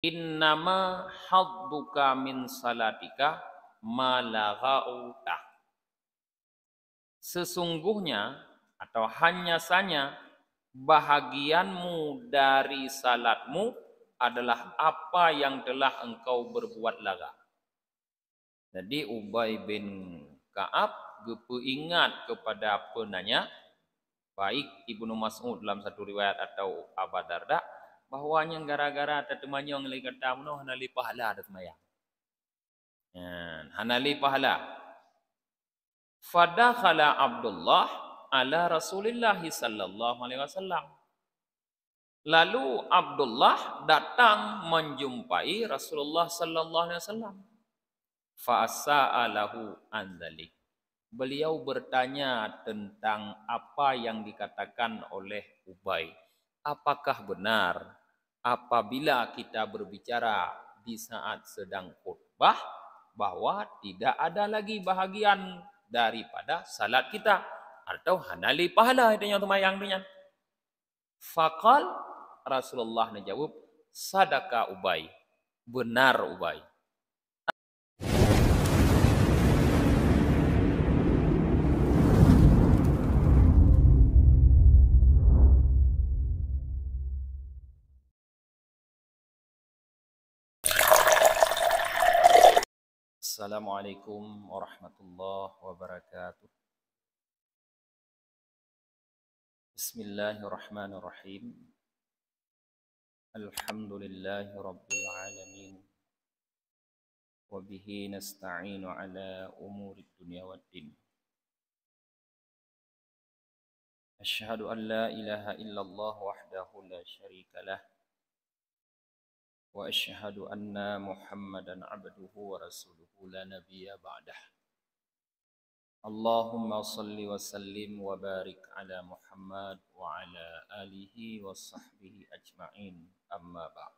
Innama hadduka min salatika ma laghauta. Sesungguhnya atau hanya saja bahagianmu dari salatmu adalah apa yang telah engkau berbuat laga. Jadi Ubay bin Ka'ab ingat kepada penanya, baik Ibnu Mas'ud dalam satu riwayat atau Abu Darda, bahwanya gara-gara ada temannya yang lagi kata mano hanali pahala ada semayang. Hanali pahala. Fadakhala Abdullah ala Rasulillah sallallahu alaihi wasallam. Lalu Abdullah datang menjumpai Rasulullah sallallahu alaihi wasallam. Fa'asa'alahu an dzalik. Beliau bertanya tentang apa yang dikatakan oleh Ubay. Apakah benar apabila kita berbicara di saat sedang khutbah bahwa tidak ada lagi bahagian daripada salat kita atau hanali pahala itu yang semayang dengan. Faqal Rasulullah menjawab, sadaka Ubay. Benar Ubay. Assalamualaikum warahmatullahi wabarakatuh. Bismillahirrahmanirrahim. Alhamdulillahi rabbil alamin. Wa bihi nasta'inu ala umuri dunya waddin. Asyhadu an la ilaha illallah wahdahu la syarika lah. Wa asyhadu anna Muhammadan abduhu wa rasuluhu la nabiyya ba'dah. Allahumma salli wa sallim wa barik ala Muhammad wa ala alihi wa sahbihi ajma'in, amma ba'd.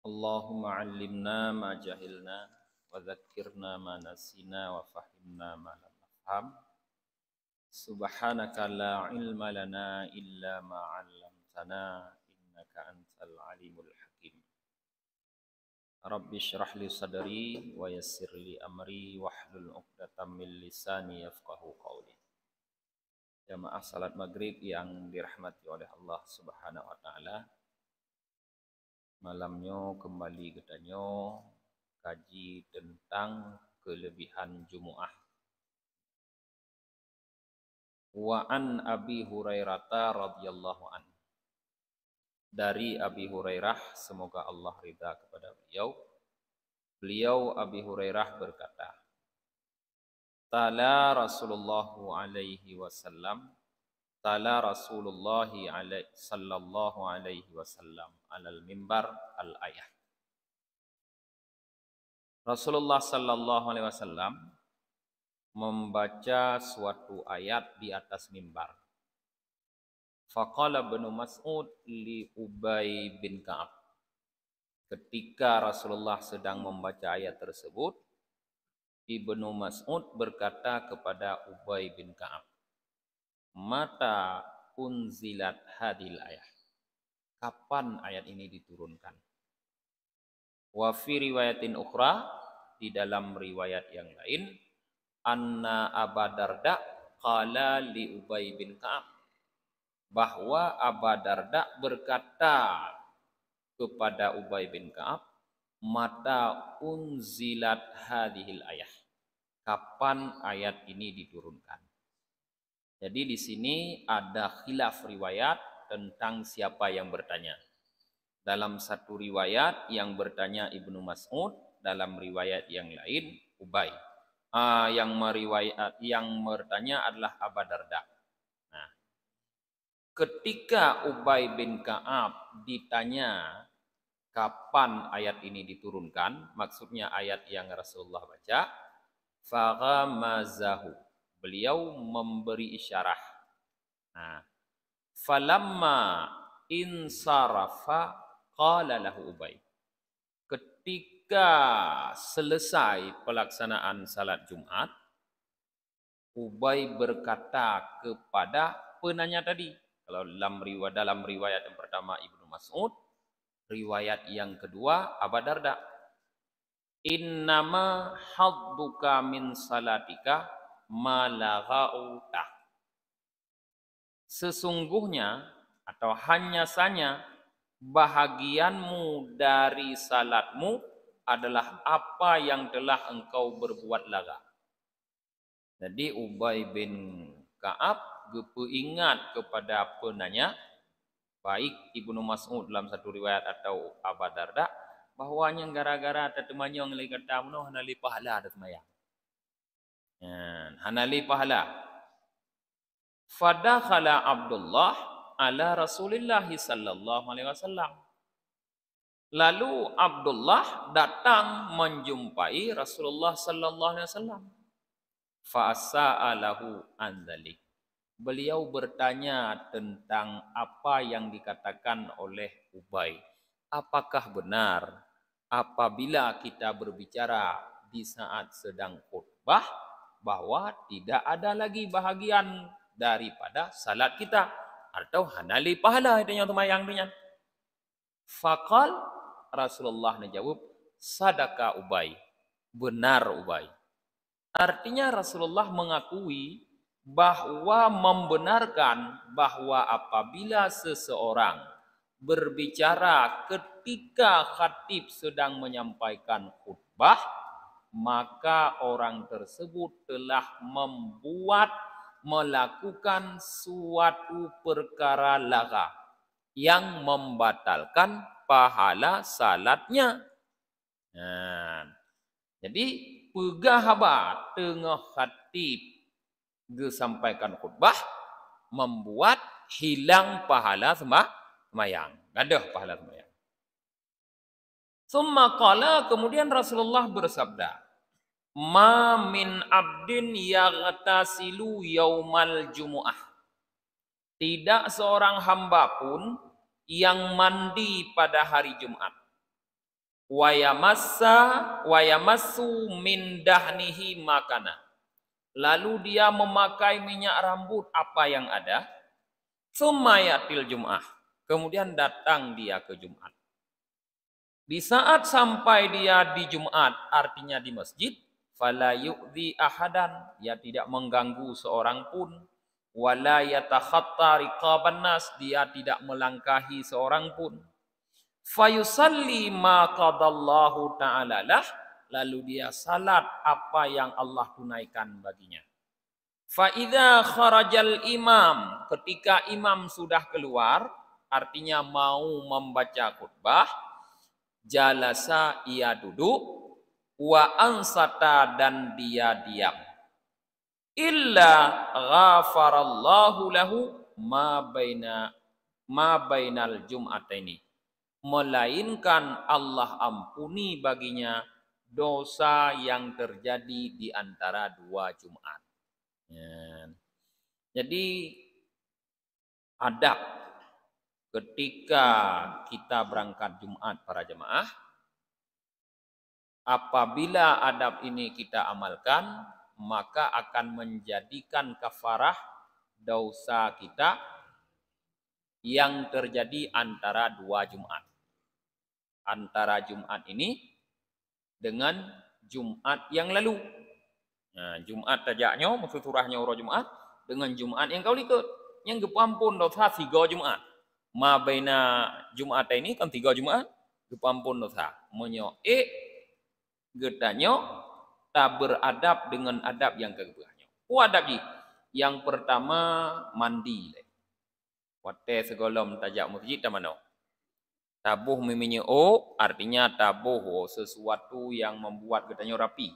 Allahumma allimna ma jahilna wa dhakkirna ma nasina wa fahimna ma lam nafham. Subhanaka la ilma lana illa ma 'allamtana innaka antal alimul hakim. Rabbi syrah li sadri wa yassir li amri wahlul 'uqdatam min lisani yafqahu qawli. Jamaah salat maghrib yang dirahmati oleh Allah Subhanahu wa taala. Malamnya kembali ketanyo kaji tentang kelebihan Jumu'ah. Wa an Abi Hurairah radhiyallahu anhu. Dari Abi Hurairah, semoga Allah ridha kepada beliau. Beliau Abi Hurairah berkata, Tala Rasulullah alaihi wasallam, Tala Rasulullah sallallahu alaihi wasallam alal mimbar al-ayah. Rasulullah sallallahu alaihi wasallam membaca suatu ayat di atas mimbar. Faqala Ibnu Mas'ud li Ubay bin Ka'ab. Ketika Rasulullah sedang membaca ayat tersebut, Ibnu Mas'ud berkata kepada Ubay bin Ka'ab, Mata unzilat hadil ayat. Kapan ayat ini diturunkan? Wa fi riwayatin ukhra, di dalam riwayat yang lain, anna Abu Darda qala li Ubay bin Ka'ab, bahwa Abu Darda berkata kepada Ubay bin Ka'ab, mata unzilat hadhil ayah. Kapan ayat ini diturunkan? Jadi di sini ada khilaf riwayat tentang siapa yang bertanya. Dalam satu riwayat yang bertanya Ibnu Mas'ud, dalam riwayat yang lain Ubay. Yang bertanya adalah Abu Darda. Nah, ketika Ubay bin Ka'ab ditanya kapan ayat ini diturunkan, maksudnya ayat yang Rasulullah baca, faghamazahu, beliau memberi isyarat. Nah, falamma insarafa qala lahu Ubay. Ketika selesai pelaksanaan salat Jumat, Ubay berkata kepada penanya tadi, Kalau dalam riwayat yang pertama Ibnu Mas'ud, riwayat yang kedua Abu Darda. Innama hadduka min salatika ma laghauta. Sesungguhnya atau hanya saja bahagianmu dari salatmu adalah apa yang telah engkau berbuat laga. Jadi Ubay bin Ka'ab ingat kepada penanya, baik Ibnu Mas'ud dalam satu riwayat atau Abu Darda, bahwanya gara-gara ada temannya yang lagi kata mano hanali pahala ada semayang. Hanali pahala. Fadakhala Abdullah ala Rasulillah sallallahu alaihi wasallam. Lalu Abdullah datang menjumpai Rasulullah sallallahu alaihi wasallam. Fa'asa'alahu an dzalik. Beliau bertanya tentang apa yang dikatakan oleh Ubay. Apakah benar apabila kita berbicara di saat sedang khutbah bahwa tidak ada lagi bahagian daripada salat kita atau hanali pahala itu yang semayang dengan. Faqal Rasulullah menjawab, sadaka Ubay. Benar Ubay. Artinya Rasulullah mengakui bahwa membenarkan bahwa apabila seseorang berbicara ketika khatib sedang menyampaikan khutbah, maka orang tersebut telah melakukan suatu perkara laga yang membatalkan pahala salatnya. Jadi pegah haba tengah khatib disampaikan khutbah membuat hilang pahala sembahyang. Gadah pahala sembahyang. Summa qala, kemudian Rasulullah bersabda, ma min abdin yaghtasilu yaumal jumu'ah. Tidak seorang hamba pun yang mandi pada hari Jumat. Wa yamassu min dahnihi makana. Lalu dia memakai minyak rambut apa yang ada. Summa yatil jum'ah. Kemudian datang dia ke Jumat. Di saat sampai dia di Jumat, artinya di masjid, fala yu'dhi ahadan, dia tidak mengganggu seorang pun. Wala yatakhatta riqaban nas, dia tidak melangkahi seorang pun. Fayusalli ma qadallahu ta'ala lah, lalu dia salat apa yang Allah tunaikan baginya. Fa idza kharajal imam, ketika imam sudah keluar, artinya mau membaca khutbah, jalasa, ia duduk, wa ansata, dan dia diam. Illa ghafarallahu lahu ma bainal jum'ataini, melainkan Allah ampuni baginya dosa yang terjadi di antara dua Jumat. Jadi adab ketika kita berangkat Jumat para jemaah, apabila adab ini kita amalkan, maka akan menjadikan kafarah dosa kita yang terjadi antara dua Jumat. Antara Jumat ini dengan Jumat yang lalu. Nah, Jumat tajaknya, maksud surahnya urah Jumat, dengan Jumat yang kau ikut. Yang gepampun dosa 3 Jumat. Ma baina Jumat ini kan 3 Jumat, gepampun dosa. Menyo'e getanyo tak beradab dengan adab yang keduanya. Adab yang pertama mandi. Wate segolom tajak masjid tak mana. Tabuh miminyo artinya tabuh sesuatu yang membuat getanyo rapi.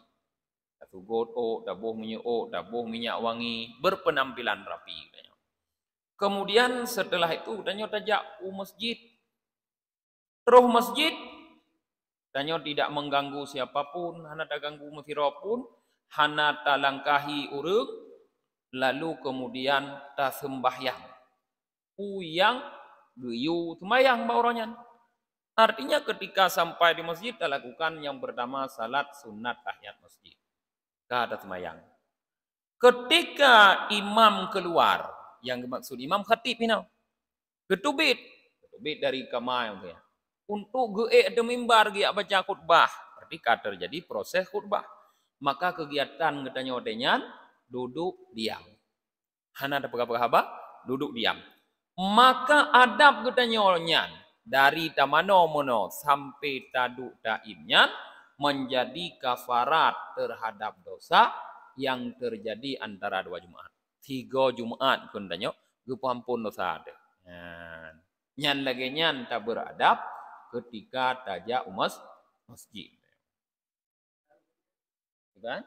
Sugot tabuh minyak tabuh minyak wangi, berpenampilan rapi. Kemudian setelah itu danyo tajak masjid. Terus masjid danyo tidak mengganggu siapapun, hana tak ganggu masira pun, hana tak langkahi urang, lalu kemudian tak sembahyang. Yang geyu sembahyang bauranyan. Artinya ketika sampai di masjid tak lakukan yang pertama salat sunat tahiyat masjid. Ada sembahyang. Ketika imam keluar, yang dimaksud imam khatib ini, Ketubit. Ketubit dari kamar. Ya. Untuk geek ada mimbar dia baca khutbah. Berarti terjadi proses khutbah. Maka kegiatan katanya odenyan duduk diam. Hana ada apa? Duduk diam. Maka adab katanya onyan dari tamano mono sampai taduk daimnya menjadi kafarat terhadap dosa yang terjadi antara 2 Jumat. 3 Jumat pun tanya, gepampun dosa ada. Nyan lagi nyan tak beradab ketika tajak masjid. Kan?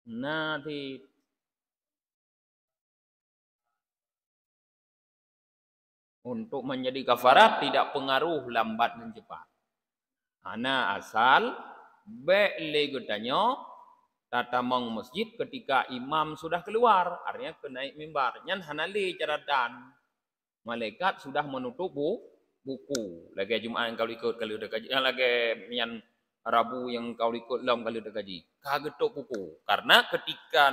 Nanti untuk menjadi kafarat tidak pengaruh lambat dan cepat. Ana asal le getanyo tatamong masjid ketika imam sudah keluar, artinya ke naik mimbar. Nyan hanali caratan. Malaikat sudah menutup buku. Lagi Jumat yang kau ikut kalau udah kaji, lagi yang Rabu yang kau ikut lom kalau udah kaji. Kagetuk buku. Karena ketika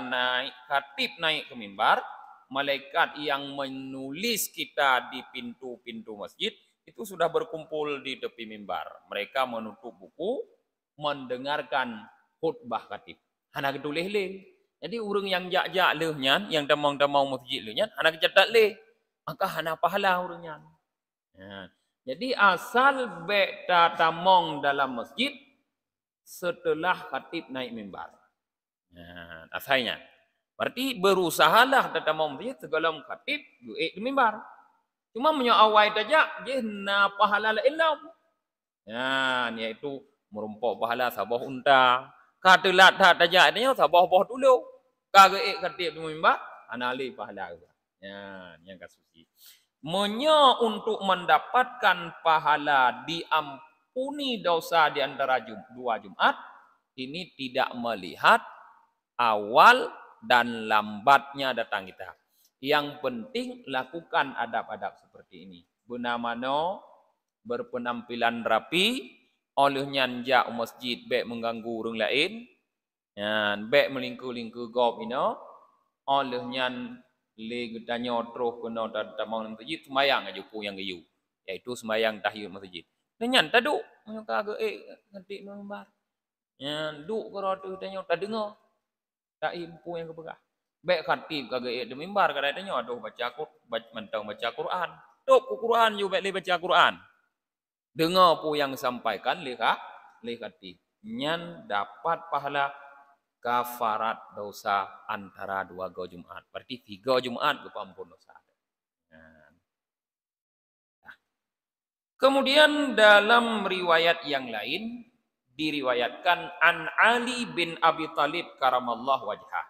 khatib naik ke mimbar, malaikat yang menulis kita di pintu-pintu masjid itu sudah berkumpul di tepi mimbar. Mereka menutup buku, mendengarkan khutbah khatib. Hana ketulih leh. Jadi orang yang jak-jak lehnya, yang damang-damang masjid lehnya, hana kecatat leh. Maka hana pahala orangnya. Ya. Jadi asal beta tamong dalam masjid setelah khatib naik mimbar. Ya, asalnya. Berarti berusahalah tatamong masjid sebelum khatib duit di mimbar. Cuma menyawai saja je na pahala la ilam. Ya, yaitu merumpok pahala sabah unta. Katelat tak saja adanya sabah boh dulu. Kagak khatib di mimbar anali pahala. Ya, yang kasuci. Untuk mendapatkan pahala diampuni dosa di antara 2 Jumat, ini tidak melihat awal dan lambatnya datang kita. Yang penting lakukan adab-adab seperti ini. Benamano berpenampilan rapi, olehnya njak masjid baik mengganggu orang lain, baik melingku-lingku gob ino, olehnya le getanya terus kena tamang masjid sembayang aja ku yang gayu yaitu sembayang tahiyat masjid. Nyan taduk kagak ngetik mimbar. Duk karo tu tanya tak dengar. Tak impu yang kepegah. Baik khatib kagak de mimbar kadang-kadang aduh baca Quran. Duk Quran you baik le baca Quran. Dengar pu yang sampaikan le khatib. Nyan dapat pahala kafarat dosa antara 2 Jumat. Berarti 3 Jumat kepampun dosa. Nah. Kemudian dalam riwayat yang lain diriwayatkan an Ali bin Abi Thalib karamallahu wajhah.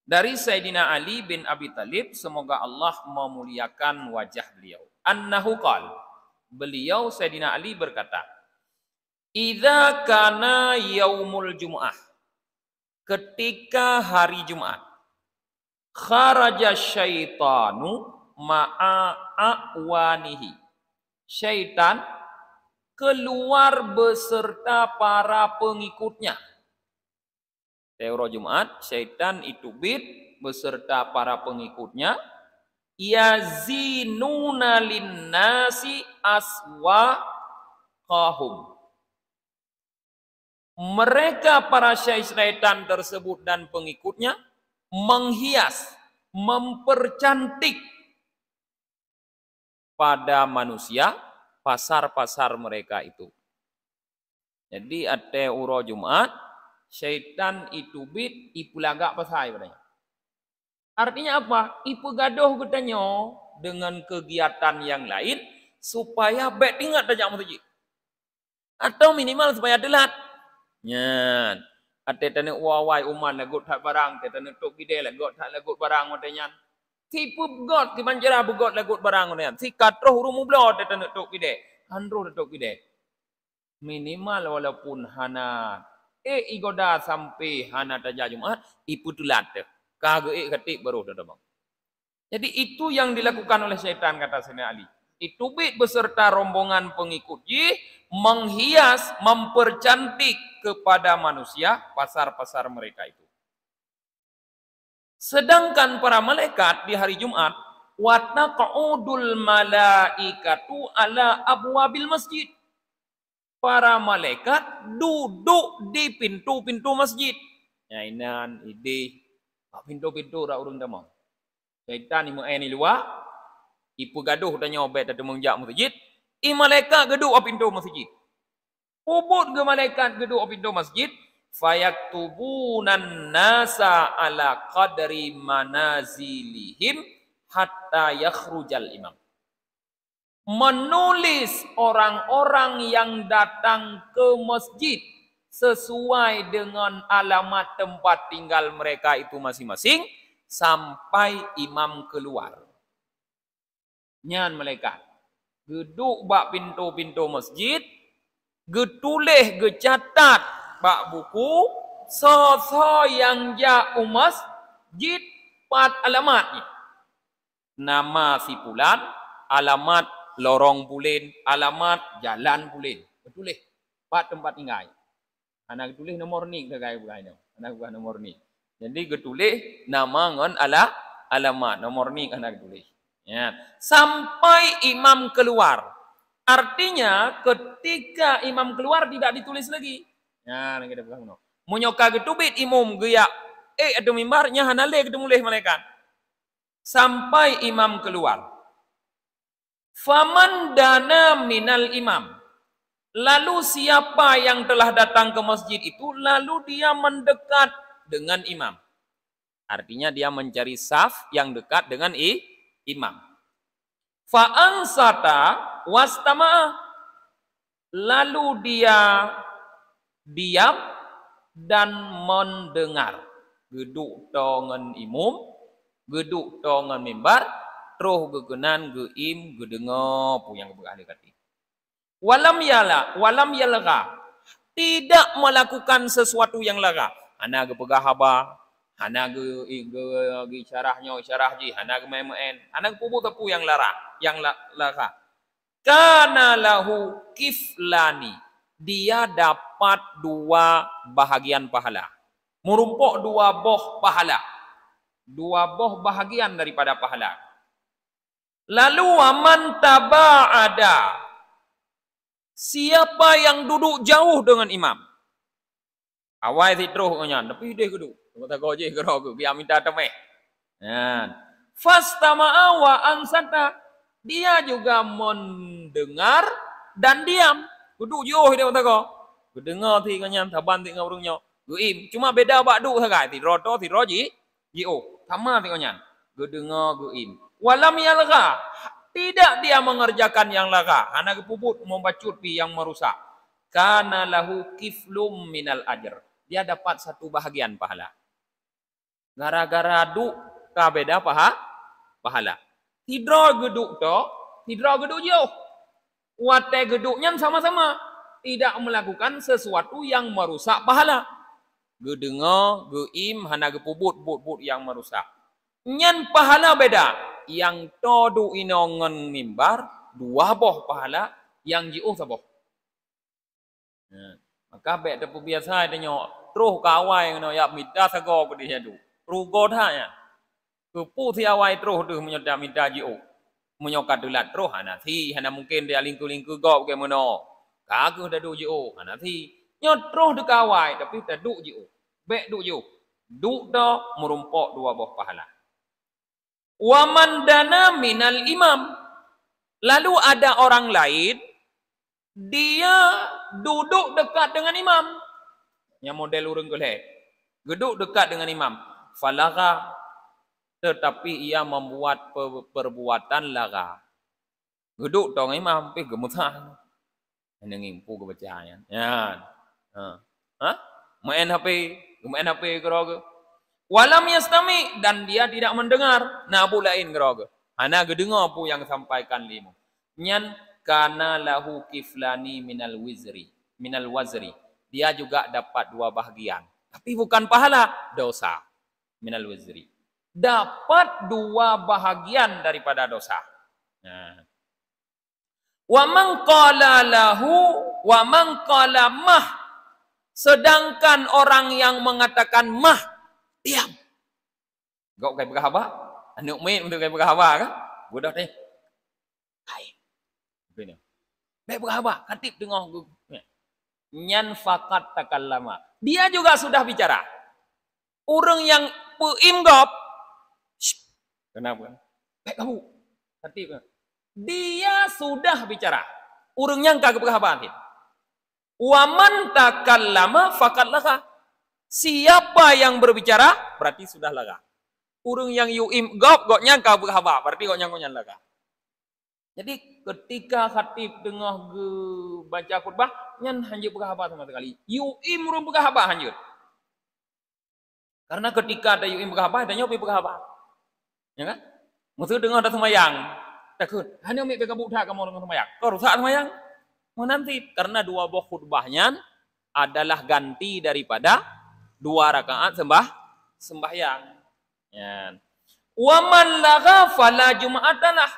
Dari Sayyidina Ali bin Abi Thalib semoga Allah memuliakan wajah beliau. Annahu qala, beliau Sayyidina Ali berkata, "Idza kana yaumul Jumu'ah." Ketika hari Jumat, kharaja syaitanu ma'a a'wanihi. Syaitan keluar beserta para pengikutnya. Teori Jumat, syaitan itu beserta para pengikutnya. Yazinuna linnasi aswaqahum. Mereka para syaitan tersebut dan pengikutnya menghias, mempercantik pada manusia pasar-pasar mereka itu. Jadi ada uro Jumat, syaitan itu ipu lagak pasai padanya. Artinya apa? Ipu gaduh katanya dengan kegiatan yang lain supaya bet ingat tajak masjid. Atau minimal supaya delat. Nyan. Ate tane wawai uman lagut tak barang, te tane tok gide lagut tak lagut barang modenyan. Si pugot di manjara bugot lagut barang modenyan. Si katroh rumu blot te tane tok gide. Andro tok gide. Minimal walaupun hana igoda sampai hana tajak Jumat, ipu tulat te. Kagak ketik baru dah bang. Jadi itu yang dilakukan oleh syaitan kata Sayyidina Ali. Itu beserta rombongan pengikutnya menghias, mempercantik kepada manusia pasar-pasar mereka itu. Sedangkan para malaikat di hari Jumat, wa taq'udul malaikatu ala abwabil masjid. Para malaikat duduk di pintu-pintu masjid. Nyainan, ide, pintu-pintu rak urung damang. Syaitan ni luar, ipu gaduh dan nyobet dan mengjak masjid. Malaikat geduk di pintu masjid. Ubud ke malaikat geduk di pintu masjid. Fayaktubunan nasa ala qadri manazilihim hatta yakhrujal imam. Menulis orang-orang yang datang ke masjid sesuai dengan alamat tempat tinggal mereka itu masing-masing sampai imam keluar. Nyan malaikat geduk bak pintu-pintu masjid, getulih gecatat bak buku so yang ja masjid pat alamatnya. Nama si pulan, alamat lorong pulin, alamat jalan pulin. Getulih pat tempat tinggal. Anak getulih nomor ni kagai bukan. Anak bukan nomor ni. Jadi getulih nama ngon alamat nomor ni anak getulih. Ya, sampai imam keluar. Artinya ketika imam keluar tidak ditulis lagi. Ya, kita bukan. Munyoka getubit imam geyak ada mimbarnya hanale ketemu leh malaikat. Sampai imam keluar. Faman dana minal imam. Lalu siapa yang telah datang ke masjid itu lalu dia mendekat dengan imam. Artinya dia mencari saf yang dekat dengan imam. Fa'ansata wastama'a. Lalu dia diam dan mendengar. Geduk tongan imam, geduk tongan mimbar, terus gegenan geim gedengar pu yang berada kati. Walam yalga. Tidak melakukan sesuatu yang lara. Hana ge pegah haba, hana ge isyarah ji, hana ge main, hana ge pupu tepu yang lara, Kana lahu kiflani. Dia dapat 2 bahagian pahala. Merumpuk 2 boh pahala. 2 boh bahagian daripada pahala. Lalu waman taba'ada. Siapa yang duduk jauh dengan imam? Awal si terus nyan, tapi dia geduk. Kata kau je gerak biar minta temeh. Nah, fastama'a wa ansata. Dia juga mendengar dan diam. Geduk jauh dia kata kau. Gedengar ti kanyan taban ti ngurungnya. Geim, cuma beda bak duk sagai ti roto ti roji. Jio, sama ti kanyan. Gedengar geim. Walam yalgha. Tidak dia mengerjakan yang lara. Hana kepuput membacut pi yang merusak. Kana lahu kiflum minal ajr. Dia dapat 1 bahagian pahala. Gara-gara duk ka beda pahala. Tidra geduk to, tidra geduk jauh. Wate geduknya sama-sama. Tidak melakukan sesuatu yang merusak pahala. Gedengar, geim, hana gepubut, but yang merusak. Nyan pahala beda. Yang todu inongan mimbar, 2 boh pahala, yang jiuh saboh. Maka bek tepu biasa dia nyok, terus kawai ngono ya minta sago ke dia tu. Rugo dah ya. Kepu si awai terus tu menyodam minta jiuh. Menyokat dulat terus hanasi, hana mungkin dia lingku-lingku go ke mono. Kagu dah du jiuh, hanasi. Nyot terus de kawai tapi tak duk jiuh. Bek duk jiuh. Duk dah merumpok 2 boh pahala. Waman dana minal imam. Lalu ada orang lain, dia duduk dekat dengan imam. Yang model urang golek. Duduk dekat dengan imam. Falaga. Tetapi ia membuat perbuatan lara. Duduk tong imam, pergi gemetar. Hanya ngimpu kebacaannya. Ya. Main HP keroga. Walam yastami, dan dia tidak mendengar. Nabu lain keroga. Hana gedengar pu yang sampaikan limu. Nyan kana lahu kiflani minal wazri. Dia juga dapat 2 bahagian. Tapi bukan pahala, dosa. Minal wazri. Dapat 2 bahagian daripada dosa. Wa man qala lahu wa man qala mah. Sedangkan orang yang mengatakan mah, diam. Gok kai berhaba. Anak main untuk kai berhaba kan? Budak ni. Hai. Begini. Baik berhaba, katib dengar. Nyan fakat takallama. Dia juga sudah bicara. Orang yang peimgop. Kenapa? Baik kamu. Katib. Dia sudah bicara. Orang yang kagak berhaba. Waman takallama fakat laka. Siapa yang berbicara berarti sudah laga. Urung yang yuim goknya kau berhaba berarti goknya laga. Jadi ketika khatib dengar baca khutbah nyan hanjut berhaba sama sekali. Yuim urung berhaba hanjut. Karena ketika ada yuim berhaba ada nyopi berhaba. Ya kan? Maksud dengar ada semayang. Takut hanya mik bekabuk dah kamu dengan semayang. Kau rusak semayang. Mau nanti karena dua buah khutbahnya adalah ganti daripada 2 rakaat sembahyang. Ya. Waman laga fala jum'atanah.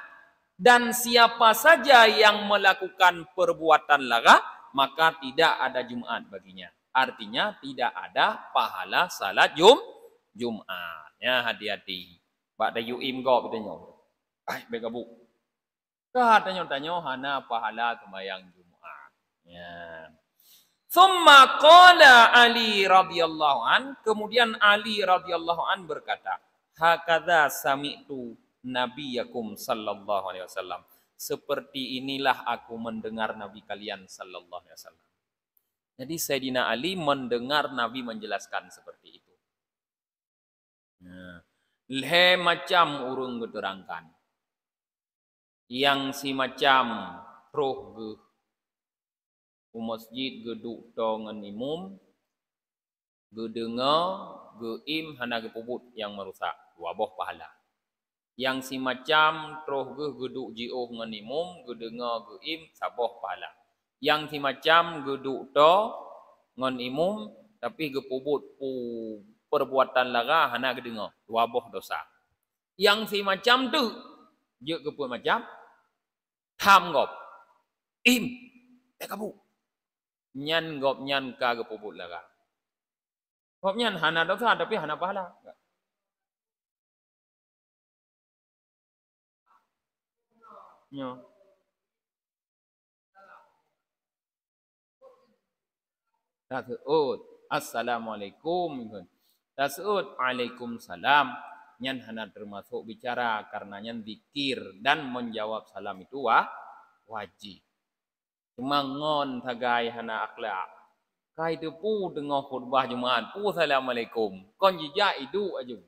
Dan siapa saja yang melakukan perbuatan laga, maka tidak ada Jumat baginya. Artinya tidak ada pahala salat Jumat. Ya, hati-hati. Bak da yuim go betanya. Ai begabuk. Katanya hana pahala sembahyang Jumat. Ya. Thumma qala Ali radhiyallahu an, kemudian Ali radhiyallahu an berkata, hakadza sami'tu nabiyakum sallallahu alaihi wasallam. Seperti inilah aku mendengar nabi kalian sallallahu alaihi wasallam. Jadi Sayyidina Ali mendengar nabi menjelaskan seperti itu. Nah, le macam urung keterangkan. Yang si macam roh ge masjid geduk tongan imum gedenga geim hana gepubut yang merusak dua boh pahala. Yang si macam troh geduk jioh ngan imum gedenga geim saboh pahala. Yang si macam geduk to ngan imum tapi gepubut perbuatan lara hana gedenga dua boh dosa. Yang si macam tu je geput macam tham ngop im kamu nyan gop nyan ka gepubut lara. Gop nyan hana dosa tapi hana pahala. Nyo. Tasud assalamualaikum. Tasud waalaikumsalam. Nyan hana termasuk bicara karena nyan zikir dan menjawab salam itu wajib. Cuma ngon tagai hana akhlak. Kai tu pu dengar khutbah Jumaat, pu assalamualaikum. Kon jija itu aja.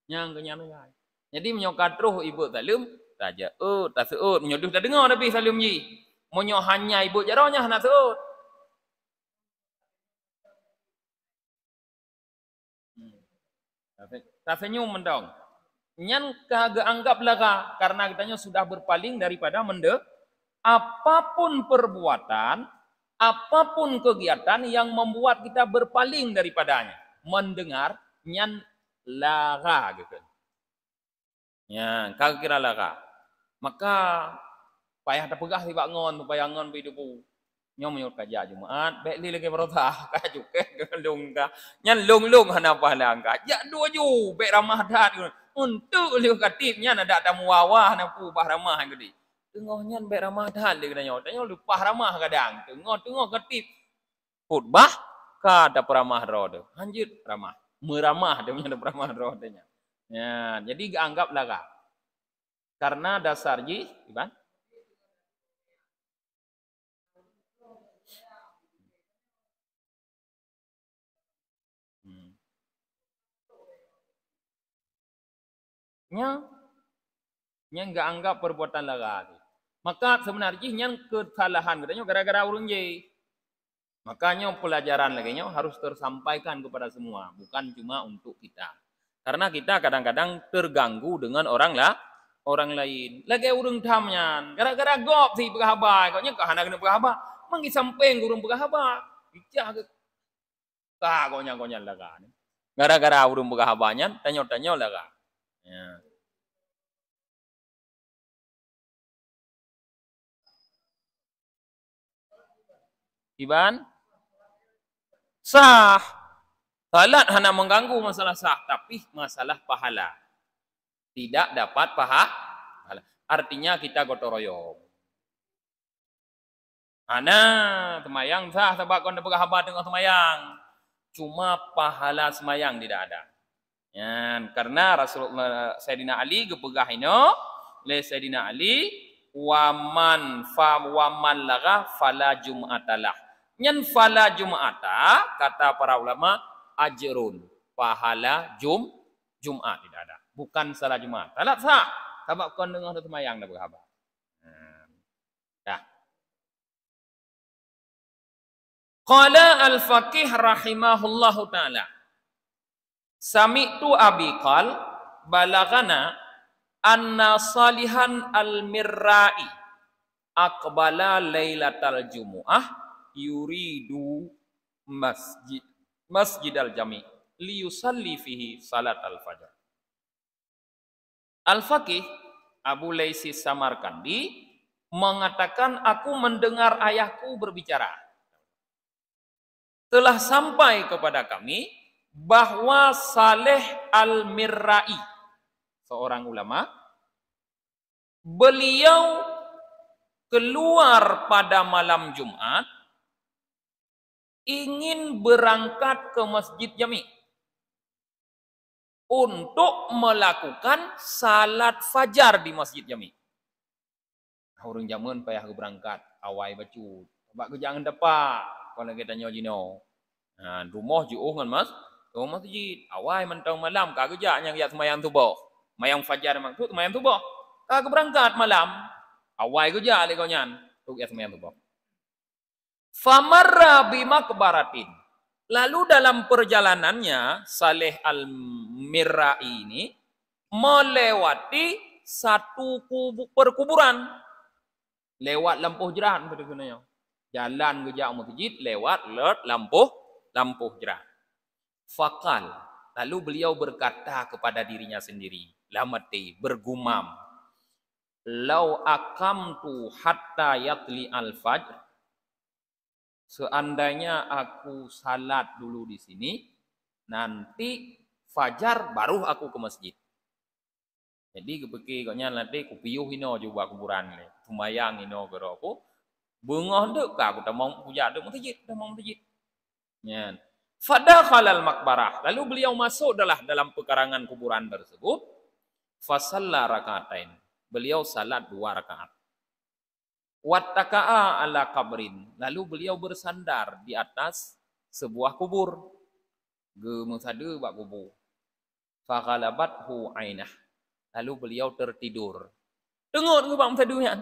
Nyang kenyang ngai. Jadi menyokat roh ibu salim, raja tasud menyoduh dah dengar tapi salim ji. Monyo hanya ibu jaronya hana tasud. Tak senyum mendong. Nyan kagak anggap laga karena kitanya sudah berpaling daripada apapun perbuatan, apapun kegiatan yang membuat kita berpaling daripadanya. Mendengar nyan laga gitu. Ya, kagak kira laga. Maka payah terpegah tiba ngon, payah ngon hidupu. Nyom menyut kaja Jumaat, baik li lagi berotah, kajuk ke lung ka. Nyan lung hana pahala ka. Ya dua ju, baik ramah dat. Untuk liu katipnya ada tamu wawa hana pu bah ramah gede. Tengok nyan baik ramah dat li katanya. Tanya lupa ramah kadang. Tengok katip. Khutbah ka ada peramah rode. Hanjut ramah. Meramah dia punya ada peramah rodenya. Ya, jadi anggaplah ka. Karena dasar ji, Iban. Nya enggak anggap perbuatan lara. Maka sebenarnya yang kesalahan katanya gara-gara urung je. Makanya pelajaran lagi harus tersampaikan kepada semua, bukan cuma untuk kita. Karena kita kadang-kadang terganggu dengan orang lain. Lagi urung tamnya, gara-gara gop si berhaba, koknya kau hana kena berhaba, mangi sampeng urung berhaba. Ijah ke koknya lara. Gara-gara urung berhabanya, tanya-tanya lara. Ya. Iban sah. Salat hanya mengganggu masalah sah, tapi masalah pahala. Tidak dapat pahala. Artinya kita gotong royong. Ana semayang sah sebab kau nak berhabat dengan semayang. Cuma pahala semayang tidak ada. Ya, karena Rasulullah Sayyidina Ali gepegah ino, le Sayyidina Ali waman laga fala jum'atalah. Nyen fala jum'ata kata para ulama ajrun, pahala Jumat tidak ada. Bukan salah Jumat. Salat sah sebab kau dengar semayang dah berhabat. Dah. Qala al-faqih rahimahullahu ta'ala. Sami'tu abi qal balagana anna salihan al-mirra'i aqbala lailatal jumu'ah yuridu masjidal jami' liyusalli fihi salat al-fajr. Al-faqih Abu Laisi Samarkandi mengatakan aku mendengar ayahku berbicara. Telah sampai kepada kami bahwa Saleh Al-Mirra'i, seorang ulama, beliau keluar pada malam Jumat ingin berangkat ke Masjid Jami untuk melakukan salat fajar di Masjid Jami. Orang zaman payah berangkat awai bacu, sebab jangan dapat kalau kita tanya jino. Nah, rumah jauh kan mas, rumah masjid. Awal mentang malam, kagak yang lihat semayang subuh, semayang fajar maksud semayang subuh. Kagak berangkat malam, awal kerja le kau nyan, tu lihat semayang subuh. Famarra bimakbaratin. Lalu dalam perjalanannya Saleh Al-Mirra'i ini melewati satu perkuburan, lewat lampu jerat sebenarnya. Jalan ke jauh masjid lewat lampu jerat. Fakal, lalu beliau berkata kepada dirinya sendiri, lamati bergumam, lau akamtu hatta yatli al-fajr, seandainya aku salat dulu di sini, nanti fajar baru aku ke masjid. Jadi kepeki koknya nanti kupiyuh ino juga kuburan le, tumayang ino gero aku. Bengah dek ka aku tak mau puja dek masjid, dah mau masjid. Ya. Fadakhalal makbarah. Lalu beliau masuk dalam pekarangan kuburan tersebut. Fasalla rakaatain. Beliau salat 2 rakaat. Wattaka'a ala kabrin. Lalu beliau bersandar di atas sebuah kubur. Gemusade bak kubur. Faghalabathu ainah. Lalu beliau tertidur. Tengok ke bang musadunya.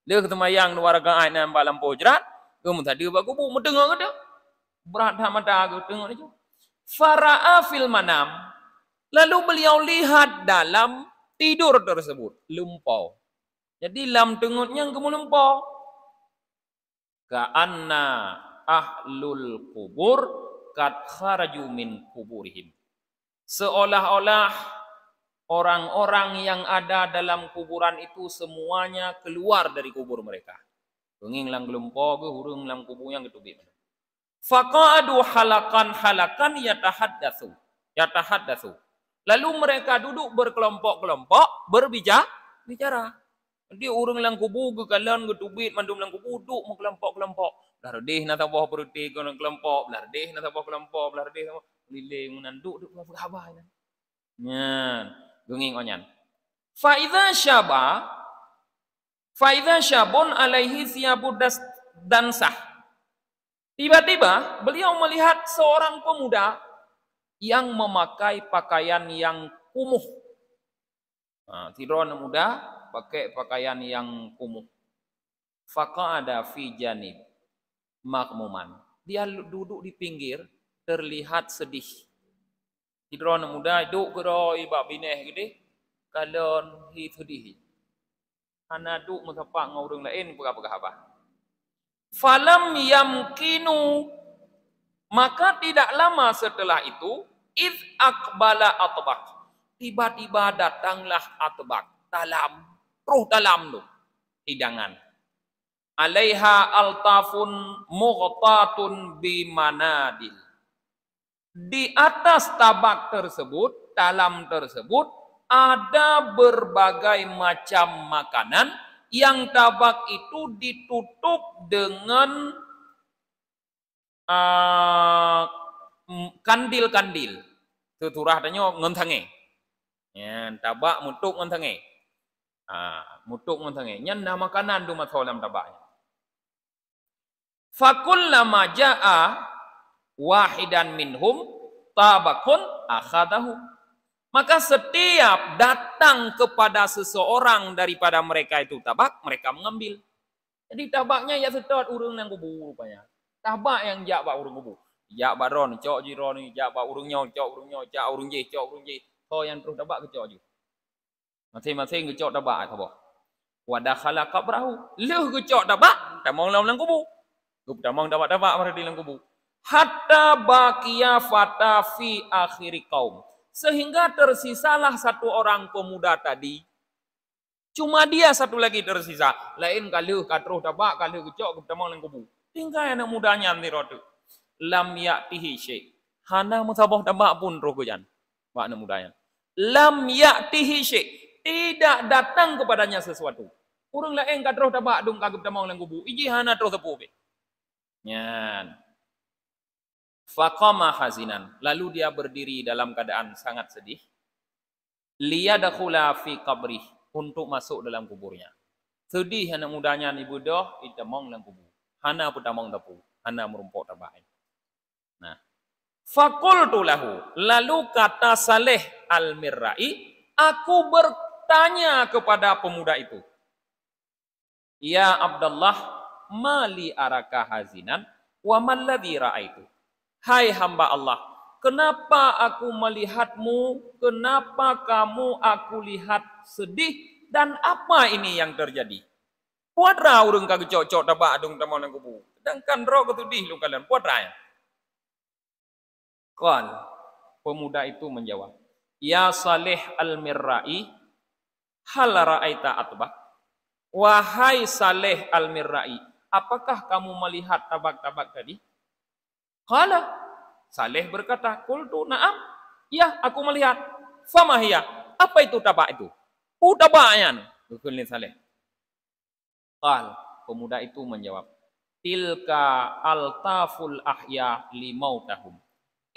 Dia ketemayang 2 rakaat nampak lampu jerat. Gemusade bak kubur. Mendengar ke dia? Berat mata aku tengok itu. Fara'a fil manam. Lalu beliau lihat dalam tidur tersebut. Lumpau. Jadi lam tengoknya kamu lumpau. Ka'anna ahlul kubur kad kharaju min kuburihim. Seolah-olah orang-orang yang ada dalam kuburan itu semuanya keluar dari kubur mereka. Benging lang lumpau ke hurung lang kubur yang ketubik. Faqadu halakan yatahaddatsu. Lalu mereka duduk berkelompok-kelompok berbicara. Jadi orang lang kubu ke kalan ke tubit mandum lang kubu duduk berkelompok-kelompok. Lardeh na tabah berti ke kelompok, lardeh na tabah kelompok, lardeh sama liling nanduk duk berkhabar nya. Nya, genging onyan. Fa idza syabun alaihi siyabu dansah. Tiba-tiba beliau melihat seorang pemuda yang memakai pakaian yang kumuh. Tidron muda pakai pakaian yang kumuh. Faqa'ada fi janib makmuman. Dia duduk di pinggir terlihat sedih. Tidron muda duduk gero ibak bineh gede kalon hi sedih. Ana duduk mengapak ngau urang lain pegah-pegah. Falam yamkinu, maka tidak lama setelah itu iz akbala atbaq, tiba-tiba datanglah atbaq dalam tu hidangan. Alaiha altafun mughtatun bimanadil. Di atas tabak tersebut, dalam tersebut ada berbagai macam makanan yang tabak itu ditutup dengan kandil-kandil. Tuturah tanya ngontange. Ya, tabak mutuk ngontange. Mutuk ngontange. Nyan na makanan tu matholam tabaknya. Fakullama jaa wahidan minhum tabakun akhadahu. Maka setiap datang kepada seseorang daripada mereka itu tabak, mereka mengambil. Jadi tabaknya ya sedot urung nang kubu rupanya. Tabak yang jak bak urung kubu. Jak bak ron, cok jiro ni, jak bak urungnya, cok urungnya, jak urung je, cok urung je. Kau yang terus tabak ke cok je. Masing-masing ke cok tabak apa? Wadah khala qabrahu. Leh ke cok tabak, tamong lam kubu. Gup tamong tabak-tabak merdi lang kubu. Hatta baqiya fata fi akhiri qaum. Sehingga tersisalah satu orang pemuda tadi. Cuma dia satu lagi tersisa. Lain kalau katruh tabak, kalau kecok ke tamang lang kubu. Tinggal anak mudanya nanti rotu. Lam ya'tihi syai'. Hana mutabah tabak pun roh kejan. Pak anak mudanya. Lam ya'tihi syai'. Tidak datang kepadanya sesuatu. Urang lain katruh tabak dung kagep tamang lang kubu. Iji hana terus tepu be. Nyan. Faqama hazinan. Lalu dia berdiri dalam keadaan sangat sedih. Liyadakhula fi qabrih. Untuk masuk dalam kuburnya. Sedih anak mudanya ni budoh. Itamong dalam kubur. Hana putamong tapu. Hana merumpok tabain. Nah. Faqultu lahu. Lalu kata Saleh Al-Mirra'i. Aku bertanya kepada pemuda itu. Ya Abdullah. Mali araka hazinan. Wa malladhi ra'aitu. Hai hamba Allah, kenapa aku melihatmu? Kenapa kamu aku lihat sedih? Dan apa ini yang terjadi? Puadra urung kagak cocok tabak adung tamang nang kubu. Sedangkan roh ketudih lu kalian puadra ya. Qal, pemuda itu menjawab, Ya Saleh Al-Mirra'i, hal ra'aita atbak? Wahai Saleh Al-Mirra'i, apakah kamu melihat tabak-tabak tadi? Qala, Saleh berkata, qultu na'am. Ya, aku melihat. Famahiyah, apa itu tabak itu? Tabaknya. Bukulin Saleh. Qal, pemuda itu menjawab, tilka altaful ahya limautahum.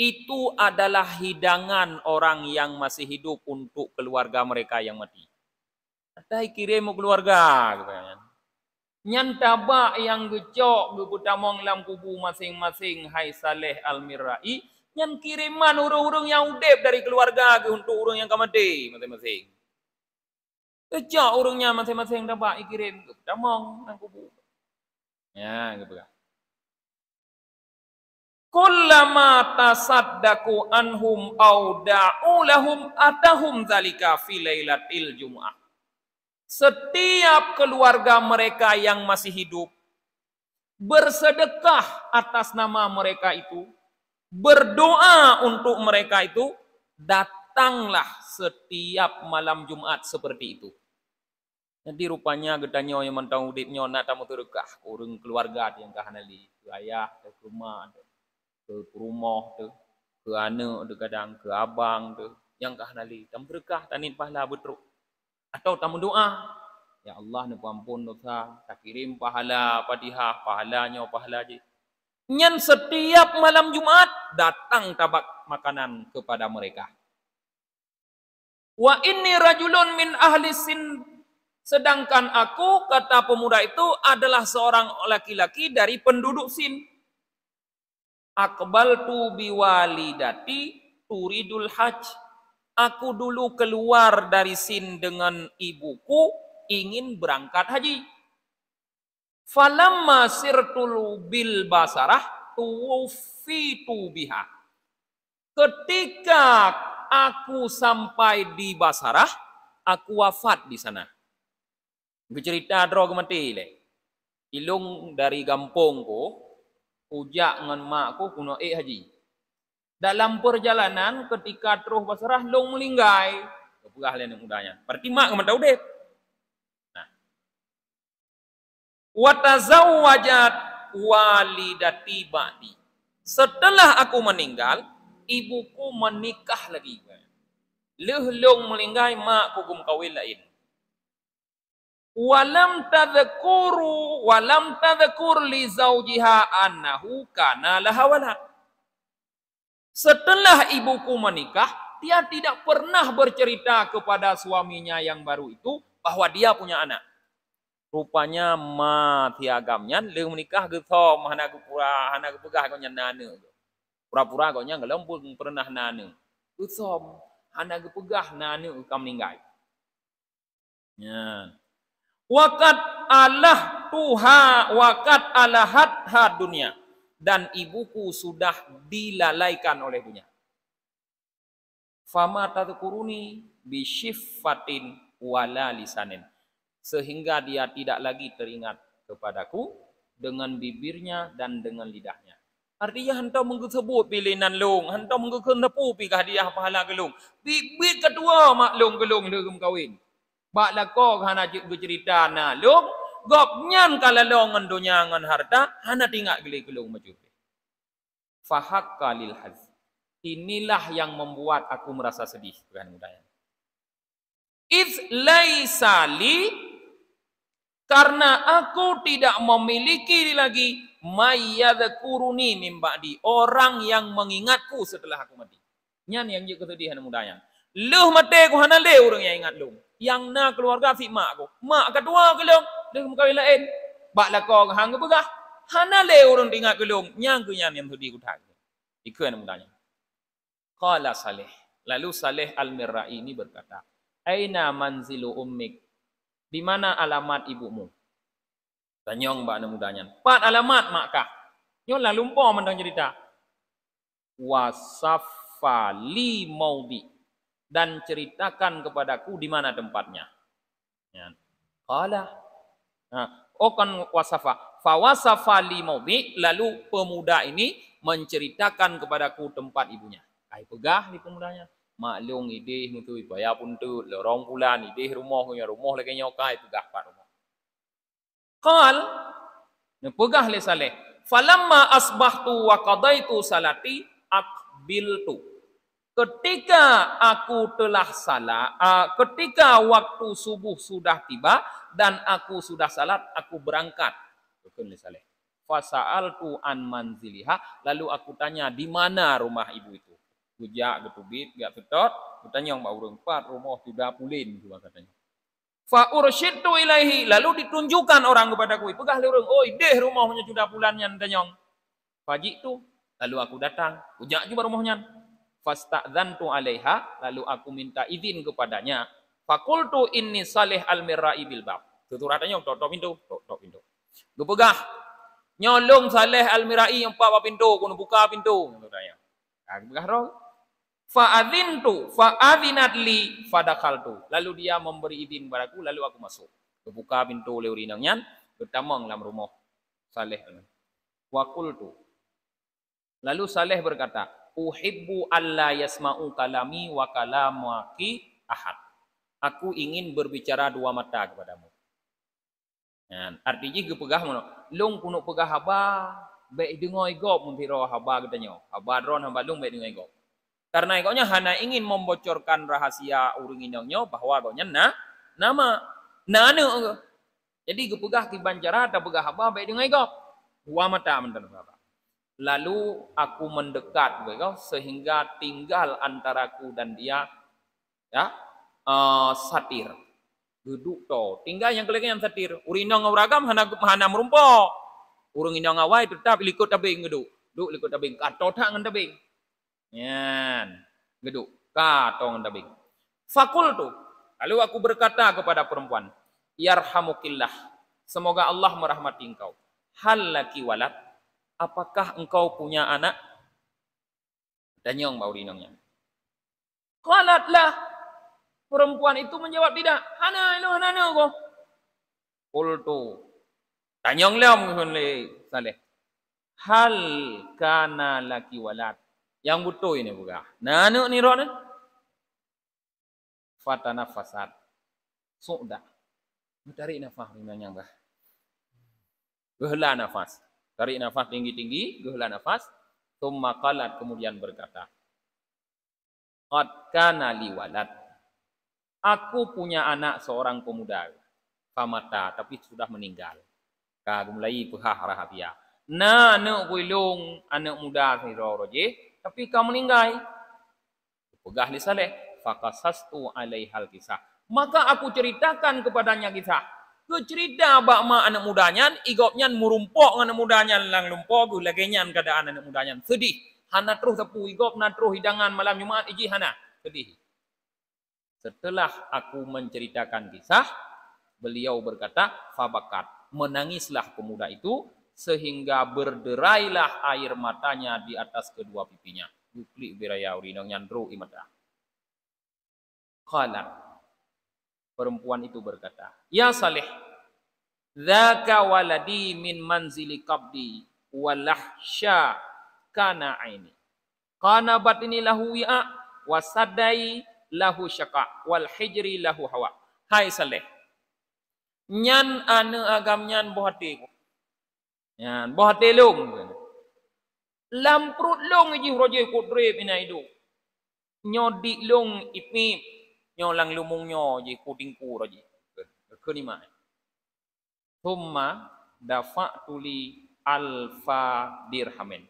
Itu adalah hidangan orang yang masih hidup untuk keluarga mereka yang mati. Ada kirim keluarga, katanya. Nyan tabak yang gecok gebutamong lam kubu masing-masing hai Saleh Al-Mirra'i. Nyan kiriman urung-urung yang udep dari keluarga ke untuk urung yang kamati masing-masing. Gecok urungnya masing-masing tabak ikirim gebutamong lam kubu. Ya, gitu kan. Kullama tasaddaqu anhum au da'u lahum atahum zalika fi lailatil jumu'ah. Setiap keluarga mereka yang masih hidup bersedekah atas nama mereka itu, berdoa untuk mereka itu, datanglah setiap malam Jumat seperti itu. Jadi rupanya gedanya yang mentang udipnya nak tamu terkah, urung keluarga yang kahanali, ke ayah, ke rumah, ke rumah, ke anak, ke kadang, ke abang, yang kahanali, tamu terkah, tanin pahala betruk. Atau tamu doa, ya Allah ni ampun dosa, tak kirim pahala Fatihah, pahalanya pahala je. Nyan setiap malam Jumat datang tabak makanan kepada mereka. Wa inni rajulun min ahli sin, sedangkan aku, kata pemuda itu, adalah seorang laki-laki dari penduduk Sin. Aqbaltu biwalidati turidul hajj. Aku dulu keluar dari Sin dengan ibuku ingin berangkat haji. Falamma sirtul bil basarah tuwfitu biha. Ketika aku sampai di Basarah, aku wafat di sana. Bercerita dro kemati le. Ilung dari kampungku, ujak dengan makku kuno haji. Dalam perjalanan ketika terus Basrah long melinggai. Kepegah lain mudanya. Berarti mak kementau deh. Nah. Wa tazawwajat walidati ba'di. Setelah aku meninggal, ibuku menikah lagi. Lehlong melinggai mak hukum kawin lain. Walam tadhkur li zaujiha annahu kana laha walad. Setelah ibuku menikah, dia tidak pernah bercerita kepada suaminya yang baru itu bahwa dia punya anak. Rupanya tiagamnya leung menikah gethom hana gepegah gonya nane. Pura-pura gonya ngelempung pernah nane. Gethom hana gepegah nane ukam meninggal. Ya. Wakat alahat ha dunia, dan ibuku sudah dilalaikan oleh dunia. Fama tadkuruni bisyiffatin wala lisanin, sehingga dia tidak lagi teringat kepadaku dengan bibirnya dan dengan lidahnya. Artinya hentau mengesebut pilihan long, hentau mengekenepu pi hadiah pahala gelung. Bibir kedua mak long gelung legum kawin. Bak lakok hana bercerita na long, gop nyan kala long ngan dunya ngan harta, hana tinggal geli gelung maju. Fahakka lil haz. Inilah yang membuat aku merasa sedih, bukan mudahnya. It's laisali, karena aku tidak memiliki lagi mayyadkuruni min ba'di, orang yang mengingatku setelah aku mati. Nyan yang je kesedihan mudahnya. Luh mati ku hana le orang yang ingat lu. Yang na keluarga fi mak aku. Mak kedua gelung, dia kawin lain. Bak lakok hang begah. Hana le orang ingat gelung, nyang ku nyan yang sedih ku tak. Ikut mudahnya. Qala Saleh. Lalu Saleh Al-Mirra'i ini berkata, "Aina manzilu ummik?" Di mana alamat ibumu? Tanyong mbak mudahnya. 4 alamat makkah. Nyon lah lumpur mendang cerita. Wasafali maudi, dan ceritakan kepadaku di mana tempatnya. Ya. Qala. Kan wasafa. Fa wasafali maudi, lalu pemuda ini menceritakan kepadaku tempat ibunya. Ai pegah ni pemudanya. Maklum ideh nutu bayar pun tu lorong bulan ideh rumah lagi nyokai pegah pak rumah. Qal pegah le Saleh. Falamma asbahtu wa qadaitu salati aqbiltu. Ketika aku telah ketika waktu subuh sudah tiba dan aku sudah salat, aku berangkat. Betul le Saleh. Fasa'altu an manziliha, lalu aku tanya di mana rumah ibu itu. Gujak getubit gak betot, bertanya mbak urang 4 rumah tidak pulin juga katanya. Fa ursyidtu ilaihi, lalu ditunjukkan orang kepadaku. Pegah le urang, oi deh rumahnya sudah pulannya tanyong. Fajitu, lalu aku datang, gujak juga rumahnya. Fasta'dzantu alaiha, lalu aku minta izin kepadanya. Faqultu inni Saleh Al-Mirra'i bil bab. Tuturatanya tok pintu. Gue pegah nyolong Saleh Al-Mirra'i yang pak pintu, kuno buka pintu katanya. Aku pegah roh. Fa'adzinat li fadakhaltu. Lalu dia memberi izin padaku, lalu aku masuk. Buka pintu leurinangnya, bertamang dalam rumah Saleh. Wa qultu. Lalu Saleh berkata, "Uhibbu alla yasma'u kalami wa kalamaki ahad." Aku ingin berbicara 2 mata kepadamu. Nah, artinya ge pegah mono. Long kuno pegah haba, baik dengoi gop mumpiro haba katanya. Haba dron haba long baik dengoi gop. Karena ikutnya hana ingin membocorkan rahasia uring inangnya bahwa ikutnya nama nane. Jadi gepegah kibancara tak pegah apa baik dengan ikut. 2 mata mendan apa. Lalu aku mendekat begitu sehingga tinggal antaraku dan dia ya satir. Duduk to. Tinggal yang kelihatan yang satir. Urinang uragam hana merumpo. Urang inang awai tetap likut tabing geduk. Duk likut tabing kato tak ngan tabing. Yan, geduk, katong tabing. Fakultu, lalu aku berkata kepada perempuan, yarhamukillah, semoga Allah merahmati engkau. Hal laki walad, apakah engkau punya anak? Tanyong bau dinongnya. Qalatlah, perempuan itu menjawab tidak. Hana ko. Qultu, tanyong lam Saleh. Hal kana laki walad. Yang butuh ini buka. Nanu ni roh ni. Fatana fasad. Sudah. Tarik nafas ringan bah. Gehela nafas. Tarik nafas tinggi-tinggi, gehela nafas. Tsumma qalat, kemudian berkata. qad kana li walad. Aku punya anak seorang pemuda. Famata, tapi sudah meninggal. Mulai pehah rahatia. Na anak gulung anak muda roje, tapi kamu meninggal. Pegah li Saleh, faqasastu alaihal kisah. Maka aku ceritakan kepadanya kisah. Ke cerita bakma anak mudanya, igopnya merumpok anak mudanya lang lumpok, lagenya keadaan anak mudanya. Sedih. Hana terus tepu igop na terus hidangan malam Jumat iji hana. Sedih. Setelah aku menceritakan kisah, beliau berkata, fabakat, menangislah pemuda itu, sehingga berderailah air matanya di atas kedua pipinya. Bukli biraya urinang nyandru imata. Qalat, perempuan itu berkata, ya Saleh, dzaka waladi min manzili qabdi, walahsya kana aini. Kana batini lahu wi'a, wasadai lahu syaka wal hijri lahu hawa. Hai Saleh, nyan ane agam nyan bohate ko. Nyan bohate long. Lamprut long iji roje ko dre pina idu. Nyodi long ipip nyolang lumung nyo ji kudingku roje. Kelima. Thumma dafa'tu li alfa dirhamin.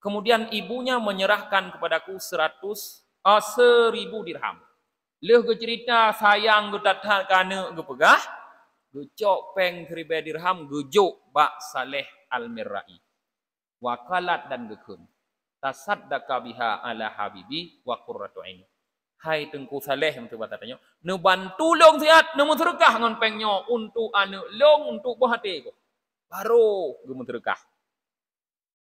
Kemudian ibunya menyerahkan kepadaku 1000 dirham. Leh ke cerita sayang ke tatah kana ke pegah, ke cok peng 1000 dirham gejuk bak Saleh Al-Mirra'i. Wakalat dan gekun. Tasaddaka biha ala habibi wa qurratu aini. Hai Tengku Saleh yang terbatas tanya, ne bantu long siat, ne menterkah ngon pengnyo untuk anu long untuk bahate ko. Baru ge menterkah.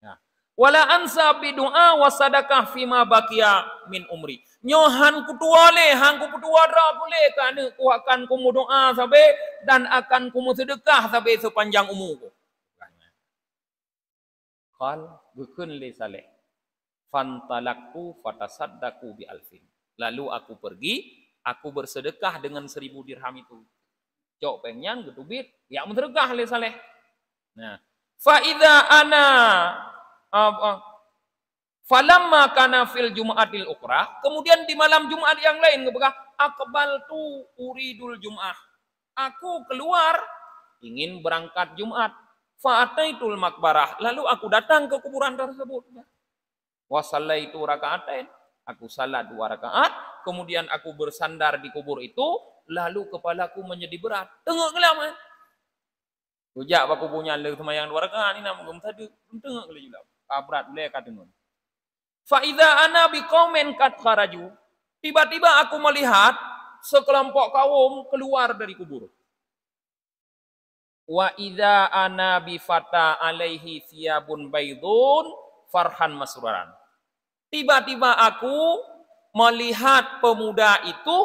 Nah, wala ansa bi doa wa sadaqah fima baqiya min umri. Nyohan kutua le, hang ku putua dra boleh kana ku akan ku doa sampai dan akan ku sedekah sampai sepanjang umurku. Qal bukun li Saleh. Fantalaqtu fatasaddaqu bi alfin. Lalu aku pergi, aku bersedekah dengan 1000 dirham itu. Cok pengen gedubit, ya menterkah li Saleh. Nah, fa idza ana falamma kana fil Jum'atil ukhra, kemudian di malam Jumat yang lain ngebegah aqbaltu uridul Jum'ah. Aku keluar ingin berangkat Jumat. Fa'ataitul makbarah, lalu aku datang ke kuburan tersebut. Wa sallaitu raka'atain, aku salat 2 rakaat, kemudian aku bersandar di kubur itu, lalu kepalaku menjadi berat. Tengok ngelama. Ujak aku punya le semayang 2 rakaat ini nama gum tadi, tengok le juga. Kabrat le katengun. Fa'idha ana biqaumin qad kharaju. Tiba-tiba aku melihat sekelompok kaum keluar dari kubur. Wa idza ana bifata alaihi thiyabun baydun farhan masruran. Tiba-tiba aku melihat pemuda itu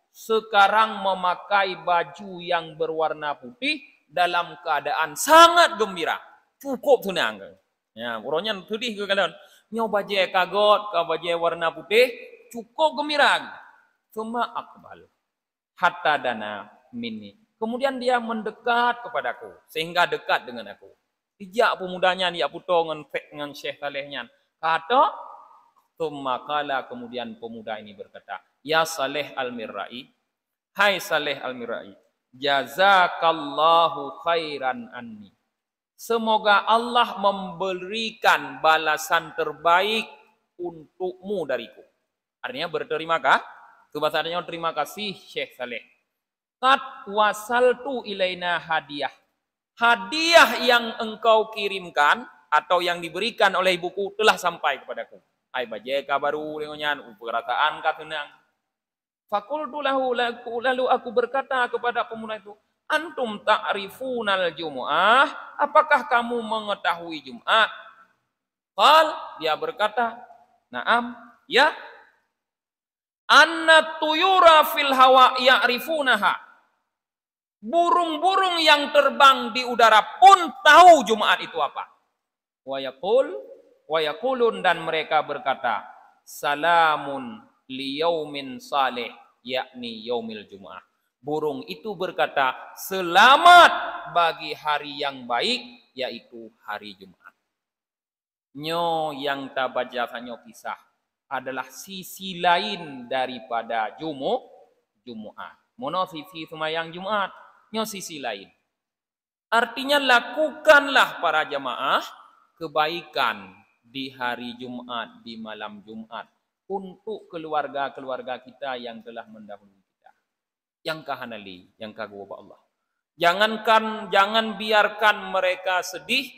sekarang memakai baju yang berwarna putih dalam keadaan sangat gembira. Cukup senang. Ya, orangnya sedih ke kalian. Nyo baju kagot, ka baju warna putih, cukup gembira. Cuma akbal. Hatta dana minni. Kemudian dia mendekat kepadaku, sehingga dekat dengan aku. Tijak pemudanya dia puto dengan Syekh Salehnya. Kata, thumma qala, kemudian pemuda ini berkata, ya Saleh Al-Mirra'i, hai Saleh Al-Mirra'i, jazakallahu khairan anni. Semoga Allah memberikan balasan terbaik untukmu dariku. Artinya berterima kasih. Bahasanya terima kasih Syekh Saleh. Qad wasaltu ilaina hadiah. Hadiah yang engkau kirimkan atau yang diberikan oleh ibuku telah sampai kepadaku. Hai bajeka baru dengannya perkataan katunang. Fakultu lahu, lalu aku berkata kepada pemuda itu, antum ta'rifunal Jumu'ah, apakah kamu mengetahui Jumat? Qal, dia berkata, na'am, ya. Anna tuyura fil hawa ya'rifunaha. Burung-burung yang terbang di udara pun tahu Jumat itu apa. Wa yaqulun, dan mereka berkata, salamun liyaumin salih, yakni yaumil Jumu'ah. Burung itu berkata, selamat bagi hari yang baik, yaitu hari Jumat. Nyo yang tak baca sanyo kisah. adalah sisi lain daripada Jumat. Mono sisi semayang Jumat, nyo sisi lain. Artinya lakukanlah para jamaah kebaikan di hari Jumat, di malam Jumat untuk keluarga-keluarga kita yang telah mendahului kita. Yang kahanali, yang kagum Allah. Jangan biarkan mereka sedih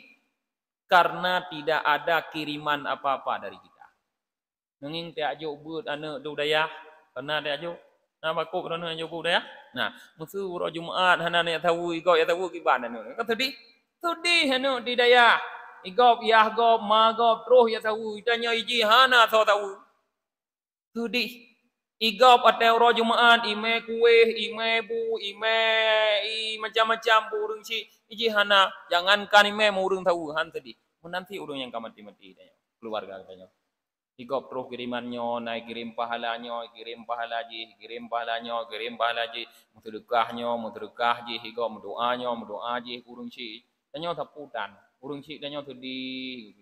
karena tidak ada kiriman apa-apa dari kita. Nenging tiak juk buat anak du daya, karena tiak juk nah bakuk dan juk bu daya. Nah, musuh ro Jumat hana ne tahu igop ya tahu kiban anu. Kan sedih anu di daya. Igop ya gop ma gop terus ya tahu tanya iji hana tahu. Sedih. Igop atau ro Jumat ime kuih, ime bu, ime macam-macam burung si iji hana. Jangankan ime murung tahu han sedih. Menanti urung yang kamati-mati daya. Keluarga katanya. Igop terus kirimannya, naik kirim pahalanya, kirim pahala ji, kirim pahalanya, kirim pahala ji, muterdekah ji, igop mendoa ji, urung si, tanya taputan, urung si tanya sedih,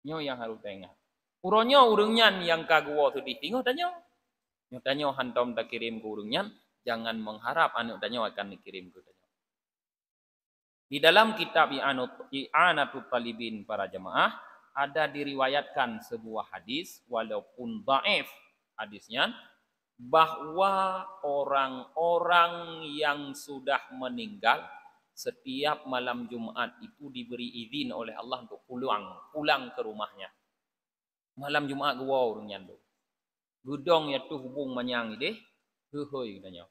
nyo yang harus tengah, urungnya yang kagua sedih, tinggal tanya hantom tak kirim ke urungnya, jangan mengharap anak tanya akan dikirim ke tanya. Di dalam kitab I'anatul Talibin para jamaah, ada diriwayatkan sebuah hadis walaupun dhaif hadisnya bahwa orang-orang yang sudah meninggal setiap malam Jumat itu diberi izin oleh Allah untuk pulang ke rumahnya. Malam Jumat gua urungnya tu. Gudong ya tu hubung manyang ide, hehoi katanya.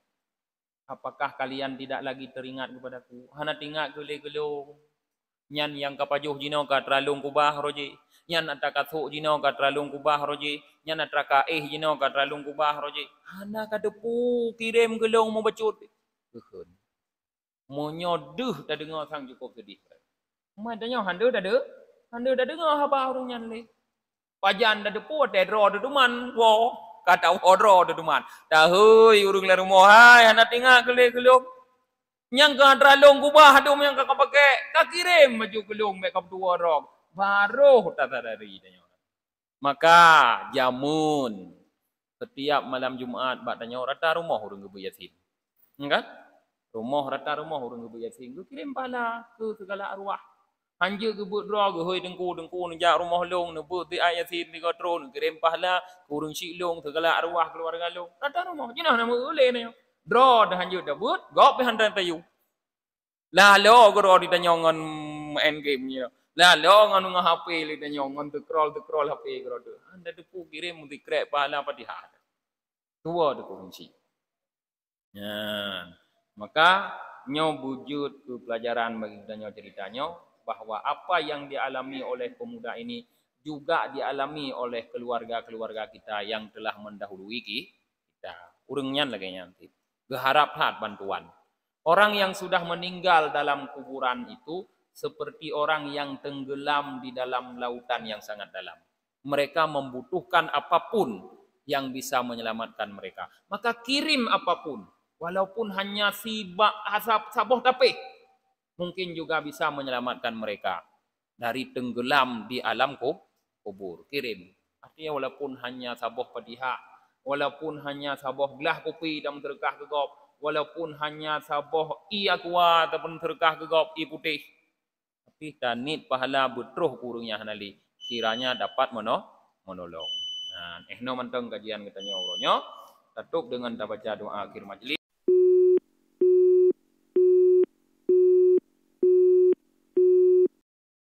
Apakah kalian tidak lagi teringat kepadaku? Hana tingat gele-gelong. Nyan yang kapajuh jino ka tralung kubah roji, nyan ataka thu jino ka tralung kubah roji, nyan ataka jino ka tralung kubah roji. Hana ka depu kirim gelong mau becut. Keun. Monyoduh dah dengar sang cukup sedih. Madanya hande dah dengar apa orang nyan le. Pajan dah depu tedro dah duman wo kata odro dah duman. Dah heuy urung le rumah hai hana tinggal gele-gelong. Yang ka tralong kubah adum yang kakak pakai tak kirim baju gelung makeup dua rok baru tatadari tanya. Maka jamun setiap malam Jumat bak tanya rata rumah urang gebu yasin. Enggak? Rata rumah urang gebu yasin ku kirim pala ke segala arwah. Hanje gebut dro ge hoi dengku nejak rumah long nebut di ayatin di gotron kirim pahala urang silong segala arwah keluarga long. Rata rumah jinah nama ule ne. Draw dah hanjut dah but, gop dah hantar tayu. Lalu goro di tanyongan main game nya. Lalu nganu ngah HP li tanyongan tu scroll HP goro tu. Anda tu pu kirim mesti krek pahala Fatihah. Tua tu kunci. Ya. Maka nyo wujud ke pelajaran bagi kita ceritanya bahwa apa yang dialami oleh pemuda ini juga dialami oleh keluarga-keluarga kita yang telah mendahului kita. Urungnya lagi nanti. Berharap bantuan. Orang yang sudah meninggal dalam kuburan itu seperti orang yang tenggelam di dalam lautan yang sangat dalam. Mereka membutuhkan apapun yang bisa menyelamatkan mereka. Maka kirim apapun, walaupun hanya saboh tapih, mungkin juga bisa menyelamatkan mereka dari tenggelam di alam kubur. Kirim. Artinya walaupun hanya saboh Fatihah, walaupun hanya saboh gelah kopi dan terkah gegop, walaupun hanya saboh aqua ataupun terkah gegop putih, tapi tanit pahala betruh kurungnya hanali kiranya dapat menolong. Nah, manteng kajian katanya uronya tutup dengan baca doa akhir majlis.